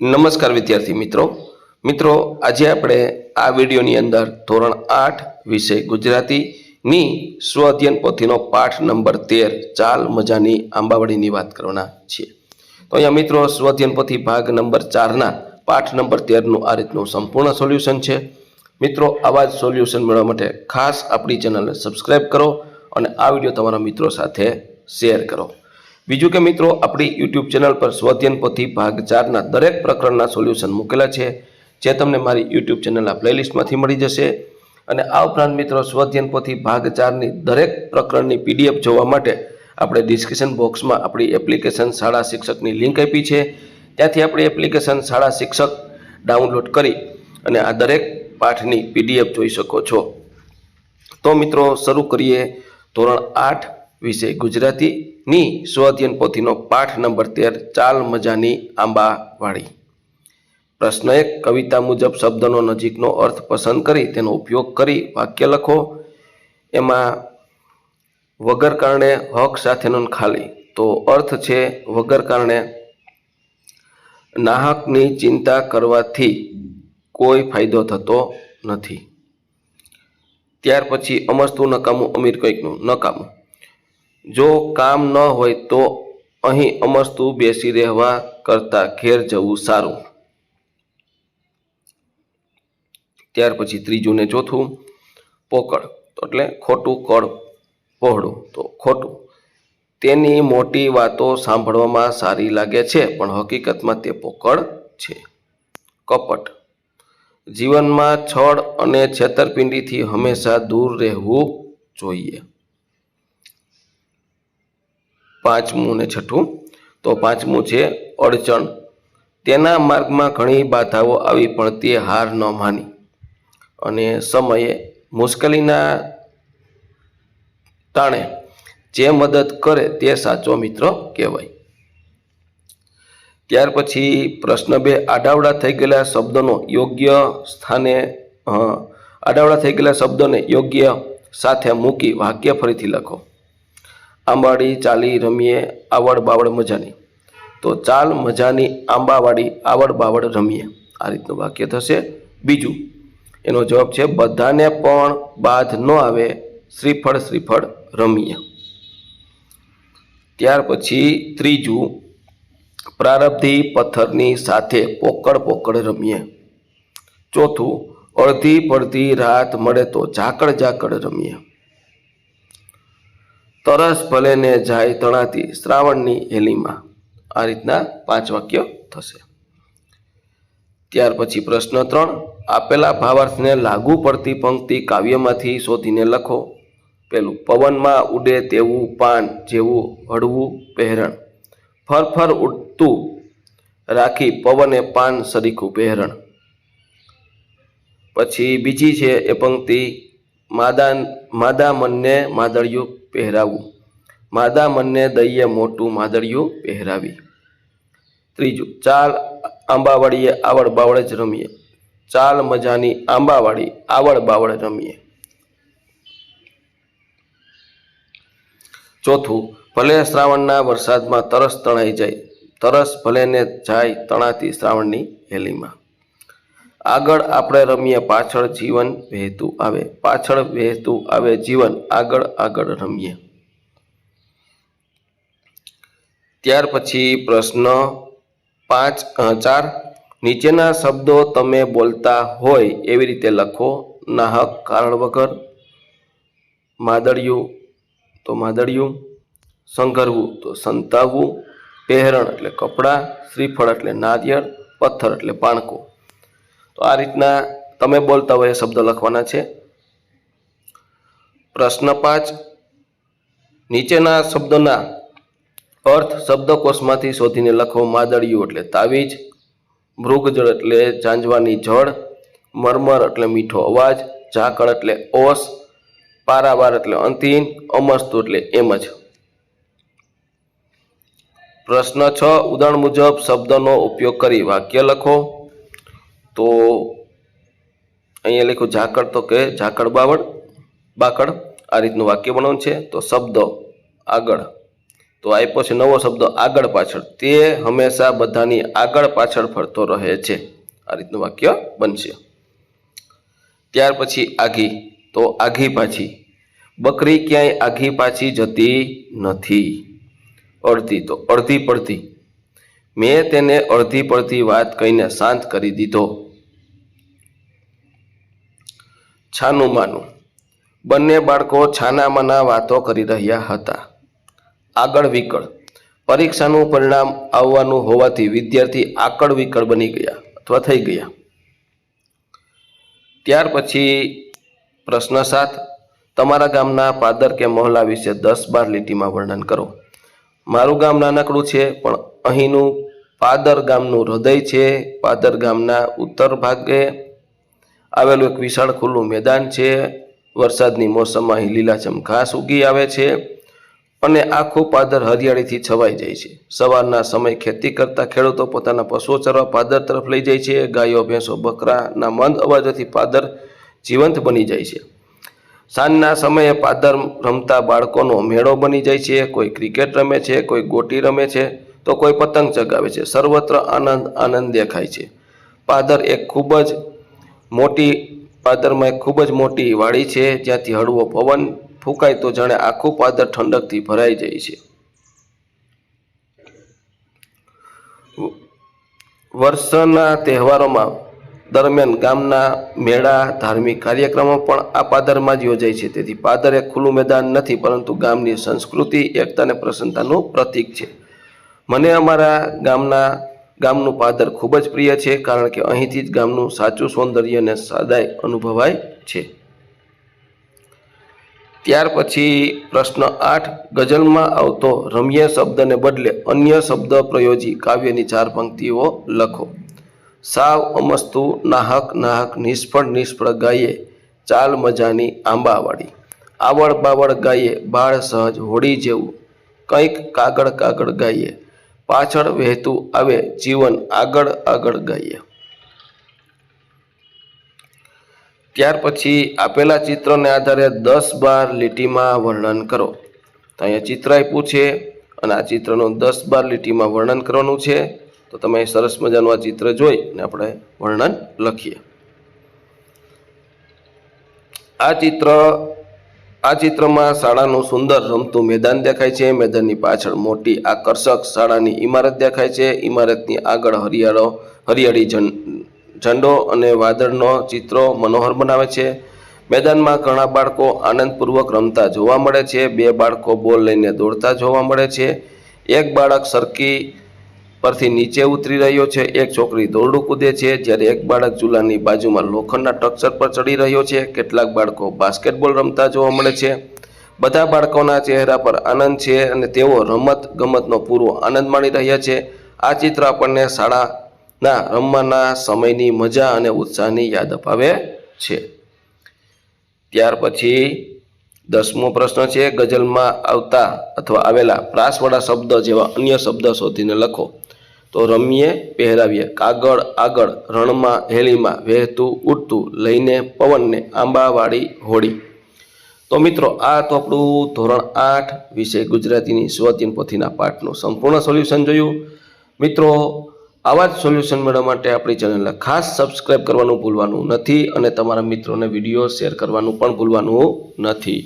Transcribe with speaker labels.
Speaker 1: નમસ્કાર વિદ્યાર્થી મિત્રો આજે આપણે આ વિડીયોની અંદર ધોરણ 8 વિષય ગુજરાતીની સ્વ અધ્યયન પોથીનો પાઠ નંબર 13 ચાલ મજાની આંબાવાડીની વાત કરવાના છીએ। તો અહીંયા મિત્રો સ્વ અધ્યયન પોથી ભાગ નંબર 4 ના પાઠ નંબર 13 નું આ રીતનું સંપૂર્ણ સોલ્યુશન છે। મિત્રો આવા જ સોલ્યુશન મેળવવા માટે ખાસ આપણી ચેનલને સબસ્ક્રાઇબ કરો અને આ વિડીયો તમારા મિત્રો સાથે શેર કરો। બીજું કે મિત્રો આપણી યુટ્યુબ ચેનલ પર સ્વ અધ્યયન પોથી ભાગ 4 ના દરેક પ્રકરણના સોલ્યુશન મૂકેલા છે, જે તમને મારી યુટ્યુબ ચેનલના પ્લેલિસ્ટમાંથી મળી જશે। અને આ ઉપરાંત મિત્રો સ્વ અધ્યયન પોથી ભાગ 4 ની દરેક પ્રકરણની પીડીએફ જોવા માટે આપણે ડિસ્ક્રિપ્શન બોક્સમાં આપણી એપ્લિકેશન શાળા શિક્ષકની લિંક આપી છે, ત્યાંથી આપણી એપ્લિકેશન શાળા શિક્ષક ડાઉનલોડ કરી અને આ દરેક પાઠની પીડીએફ જોઈ શકો છો। તો મિત્રો શરૂ કરીએ ધોરણ 8 વિષય ગુજરાતીની સ્વ અધ્યયન પોથીનો પાઠ નંબર 13 ચાલ મજાની આંબાવાડી। પ્રશ્ન 1, કવિતા મુજબ શબ્દનો નજીકનો અર્થ પસંદ કરી તેનો ઉપયોગ કરી વાક્ય લખો। એમાં વગર કારણે હક સાથેનો ખાલી, તો અર્થ છે વગર કારણે નાહકની ચિંતા કરવાથી કોઈ ફાયદો થતો નથી। ત્યાર પછી અમસ્તું નકામું અમીર કંઈકનું નકામું, જો કામ ન હોય તો અહીં અમસ્તું બેસી રહેવા કરતાં ઘેર જવું સારું। ત્યાર પછી ત્રીજું ને ચોથું પોકળ, એટલે ખોટું કળ પહોળું, તો ખોટું, તેની મોટી વાતો સાંભળવામાં સારી લાગે છે પણ હકીકતમાં તે પોકળ છે। કપટ, જીવનમાં છળ અને છેતરપિંડીથી હંમેશા દૂર રહેવું જોઈએ। પાંચમું ને છઠ્ઠું, તો પાંચમું છે અડચણ, તેના માર્ગમાં ઘણી બાધાઓ આવી પણ તે હાર ન માની અને સમયે મુશ્કેલીના ટાણે જે મદદ કરે તે સાચો મિત્ર કહેવાય। ત્યાર પછી પ્રશ્ન 2, આડાવડા થઈ ગયેલા શબ્દોનો યોગ્ય સ્થાને આડાવડા થઈ ગયેલા શબ્દોને યોગ્ય સાથે મૂકી વાક્ય ફરીથી લખો। આંબાવાડી ચાલી રમીએ આવડ બાવડ મજાની, તો ચાલ મજાની આંબાવાડી આવડ બાવડ રમીએ, આ રીતનું વાક્ય થશે। બીજું એનો જવાબ છે બધાને પણ બાધ ન આવે શ્રીફળ શ્રીફળ રમીએ। ત્યાર પછી ત્રીજું પ્રારબ્ધી પથ્થરની સાથે પોકળ પોકળ રમીએ। ચોથું અડધી પડધી રાત મળે તો ઝાકળ ઝાકળ રમીએ। તરસ ભલે ને જાય તણાતી શ્રાવણની હેલીમાં, આ રીતના 5 વાક્ય થશે। ત્યાર પછી પ્રશ્ન 3, આપેલા ભાવાર્થને લાગુ પડતી પંક્તિ કાવ્યમાંથી શોધીને લખો। પેલું, પવનમાં ઉડે તેવું પાન જેવું હળવું પહેરણ, ફર ફર ઉડતું રાખી પવને પાન સરીખું પહેરણ। પછી બીજી છે એ પંક્તિ, માદા મનને માદળિયું પહેરાવું, માદા મનને દઈએ મોટું માદળિયું પહેરાવી। ત્રીજું, ચાલ આંબાવાડીએ આવડ બાવડ જ રમીએ, ચાલ મજાની આંબાવાડી આવડ બાવડ રમીએ। ચોથું, ભલે શ્રાવણના વરસાદમાં તરસ તણાઈ જાય, તરસ ભલે ને જાય તણાતી શ્રાવણની હેલીમાં। આગળ આપણે રમીએ પાછળ જીવન વહેતું આવે, પાછળ વહેતું આવે જીવન આગળ આગળ રમીએ। ત્યાર પછી પ્રશ્ન 4, નીચેના શબ્દો તમે બોલતા હોય એવી રીતે લખો। નાહક કારણ વગર, માદળિયું તો માદળિયું, સંઘરવું તો સંતાવવું, પહેરણ એટલે કપડાં, શ્રીફળ એટલે નારિયેળ, પથ્થર એટલે પાણકો। તો આ રીતના તમે બોલતા હોય એ શબ્દ લખવાના છે। પ્રશ્ન 5, નીચેના શબ્દોના અર્થ શબ્દકોશમાંથી શોધીને લખો। માદળિયું એટલે તાવીજ, મૃગજળ એટલે ઝાંઝવાની જળ, મરમર એટલે મીઠો અવાજ, ઝાકળ એટલે ઓસ, પારાવાર એટલે અંતિમ, અમસ્તું એટલે એમ જ। પ્રશ્ન 6, ઉદાહરણ મુજબ શબ્દનો ઉપયોગ કરી વાક્ય લખો। તો અહીંયા લખ્યું ઝાકળ, તો કે ઝાકળ બાવળ બાકડ, આ રીતનું વાક્ય બનાવવાનું છે। તો શબ્દો આગળ તો આપ્યો છે નવો શબ્દ આગળ પાછળ, તે હંમેશા બધાની આગળ પાછળ ફરતો રહે છે. આ રીતનું વાક્ય બનશે. ત્યાર પછી આઘી, તો આઘી પાછી, બકરી ક્યાંય આઘી પાછી જતી નથી. અડધી, તો અડધી પડતી, મેં તેને અડધી પડતી વાત કહીને શાંત કરી દીધો. છાનું માનું, બંને બાળકો છાનામાના વાતો કરી રહ્યા હતા. આગળ વિકળ, પરીક્ષાનું પરિણામ આવવાનું હોવાથી વિદ્યાર્થી આકળ વિકળ બની ગયા અથવા થઈ ગયા. ત્યાર પછી પ્રશ્ન 7, તમારા ગામના પાદર કે મહોલ્લા વિશે 10-12 લીટીમાં વર્ણન કરો. મારું ગામ નાનકડું છે, પણ અહીંનું પાદર ગામનું હૃદય છે. પાદર ગામના ઉત્તર ભાગે આવેલું એક વિશાળ ખુલ્લું મેદાન છે. વરસાદની મોસમમાં અહીં લીલાછમ ઘાસ ઉગી આવે છે અને આખું પાદર હરિયાળીથી છવાઈ જાય છે. સવારના સમય ખેતી કરતા ખેડૂતો પોતાના પશુઓ ચરવા પાદર તરફ લઈ જાય છે. ગાયો, ભેંસો, બકરાના મંદ અવાજોથી પાદર જીવંત બની જાય છે. સાંજના સમયે પાદર રમતા બાળકોનો મેળો બની જાય છે. કોઈ ક્રિકેટ રમે છે, કોઈ ગોટી રમે છે, તો કોઈ પતંગ ચગાવે છે. સર્વત્ર આનંદ દેખાય છે. પાદરમાં એક ખૂબ જ મોટી વાડી છે, જ્યાંથી હળવો પવન ફૂંકાય તો જાણે આખું પાદર ઠંડકથી ભરાઈ જાય છે. વર્ષના તહેવારોમાં દરમિયાન ગામના મેળા, ધાર્મિક કાર્યક્રમો પણ આ પાદરમાં જ યોજાય છે. તેથી પાદર એક ખુલ્લું મેદાન નથી, પરંતુ ગામની સંસ્કૃતિ, એકતા અને પ્રસન્નતાનું પ્રતીક છે. મને અમારા ગામનું પાદર ખૂબ જ પ્રિય છે, કારણ કે અહીંથી જ ગામનું સાચું સૌંદર્ય અને સાદાઈ અનુભવાય છે. ત્યાર પછી પ્રશ્ન 8, ગઝલમાં આવતો રમ્ય શબ્દને બદલે અન્ય શબ્દ પ્રયોજી કાવ્યની 4 પંક્તિઓ લખો. સાવ અમસ્તુ, નાહક નાહક, નિષ્ફળ ગાયે ચાલ મજાની આંબાવાળી. આવળ બાવળ ગાયે બાળ સહજ હોડી જેવું, કંઈક કાગળ ગાયે પાછળ વહેતું આવે જીવન આગળ ગાયે. ત્યાર પછી આપેલા ચિત્રને આધારે 10-12 લીટીમાં વર્ણન કરો. તો અહીંયા ચિત્ર આપ્યું છે અને આ ચિત્રનું 10-12 લીટીમાં વર્ણન કરવાનું છે. તો તમે સરસ મજાનું આ ચિત્ર જોઈ અને આપણે વર્ણન લખીએ. આ ચિત્રમાં શાળાનું સુંદર રમતું મેદાન દેખાય છે. મેદાનની પાછળ મોટી આકર્ષક શાળાની ઇમારત દેખાય છે. ઇમારતની આગળ હરિયાળી ઝંડો અને વાદળનો ચિત્રો મનોહર બનાવે છે. મેદાનમાં ઘણા બાળકો આનંદપૂર્વક રમતા જોવા મળે છે. 2 બાળકો બોલ લઈને દોડતા જોવા મળે છે. એક બાળક સરકી પરથી નીચે ઉતરી રહ્યો છે. એક છોકરી દોરડું કૂદે છે, જ્યારે એક બાળક ઝૂલાની બાજુમાં લોખંડના સ્ટ્રક્ચર પર ચડી રહ્યો છે. કેટલાક બાળકો બાસ્કેટબોલ રમતા જોવા મળે છે. બધા બાળકોના ચહેરા પર આનંદ છે અને તેઓ રમતગમતનો પૂરો આનંદ માણી રહ્યા છે. આ ચિત્ર આપણને શાળાના રમવાના સમયની મજા અને ઉત્સાહની યાદ અપાવે છે. ત્યાર પછી 10મો પ્રશ્ન છે, ગઝલમાં આવતા અથવા આવેલા પ્રાસવાળા શબ્દ જેવા અન્ય શબ્દ શોધીને લખો. તો રમીએ, પહેરાવીએ, કાગળ આગળ, રણમાં, હેલીમાં, વહેતું, ઉડતું, લઈને પવનને, આંબાવાળી હોડી. તો મિત્રો, આ તો આપણું ધોરણ 8 વિષય ગુજરાતીની સ્વ-અધ્યયન પોથીના પાઠનું સંપૂર્ણ સોલ્યુશન જોયું. મિત્રો, આવા જ સોલ્યુશન મેળવવા માટે આપણી ચેનલને ખાસ સબસ્ક્રાઈબ કરવાનું ભૂલવાનું નથી અને તમારા મિત્રોને વિડીયો શેર કરવાનું પણ ભૂલવાનું નથી.